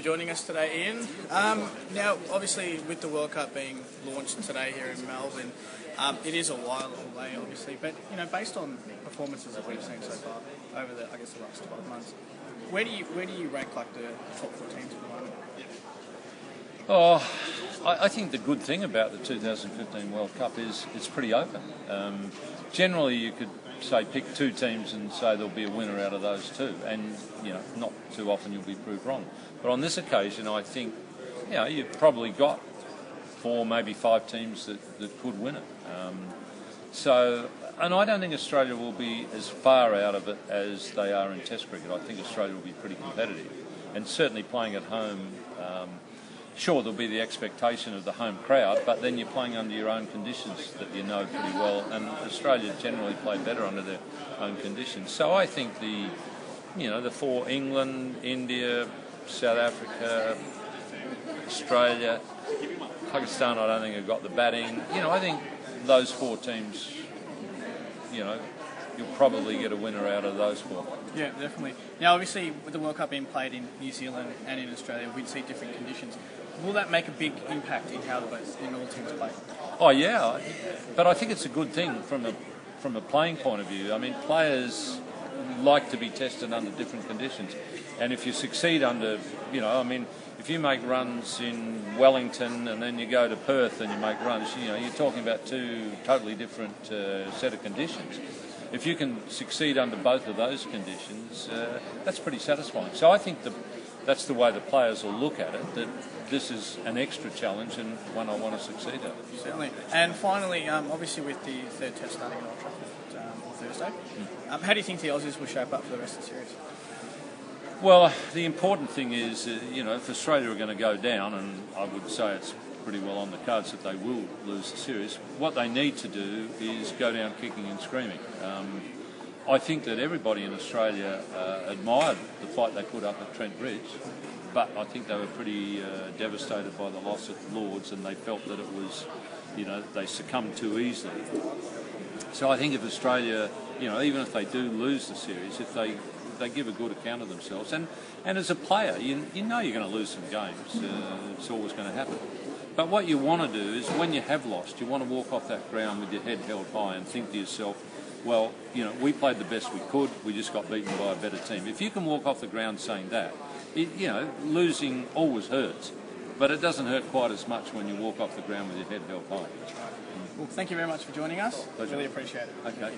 for joining us today, Ian. Now, obviously, with the World Cup being launched today here in Melbourne, it is a while away, obviously, but based on performances that we've seen so far over the last 12 months, where do you rank like the top 4 teams at the moment? Oh, I think the good thing about the 2015 World Cup is it's pretty open. Generally, you could say pick 2 teams and say there'll be a winner out of those 2, and not too often you'll be proved wrong. But on this occasion, I think you've probably got 4, maybe 5 teams that could win it. And I don't think Australia will be as far out of it as they are in Test cricket. I think Australia will be pretty competitive, and certainly playing at home. Sure, there'll be the expectation of the home crowd, but then you're playing under your own conditions that you know pretty well, and Australia generally play better under their own conditions. So I think the 4, England, India, South Africa, Australia, Pakistan, I don't think have got the batting. I think those 4 teams, you'll probably get a winner out of those 4. Yeah, definitely. Now, obviously, with the World Cup being played in New Zealand and in Australia, we'd see different conditions. Will that make a big impact in how all teams play? Oh yeah, but I think it's a good thing from a playing point of view. I mean, players like to be tested under different conditions, and if you succeed under, if you make runs in Wellington and then you go to Perth and you make runs, you're talking about 2 totally different set of conditions. If you can succeed under both of those conditions, that's pretty satisfying. So I think that's the way the players will look at it, that this is an extra challenge and one I want to succeed at. Certainly. And finally, obviously with the 3rd Test starting at Old Trafford on Thursday, how do you think the Aussies will shape up for the rest of the series? Well, the important thing is, if Australia are going to go down, and I would say it's pretty well on the cards that they will lose the series, what they need to do is go down kicking and screaming. I think that everybody in Australia admired the fight they put up at Trent Bridge, but I think they were pretty devastated by the loss at Lords, and they felt that it was, they succumbed too easily. So I think if Australia, even if they do lose the series, if they give a good account of themselves, and as a player, you're going to lose some games. It's always going to happen. But what you want to do is, when you have lost, you want to walk off that ground with your head held high and think to yourself, well, we played the best we could, we just got beaten by a better team. If you can walk off the ground saying that, losing always hurts, but it doesn't hurt quite as much when you walk off the ground with your head held high. Well, thank you very much for joining us. Pleasure. Really appreciate it. Okay.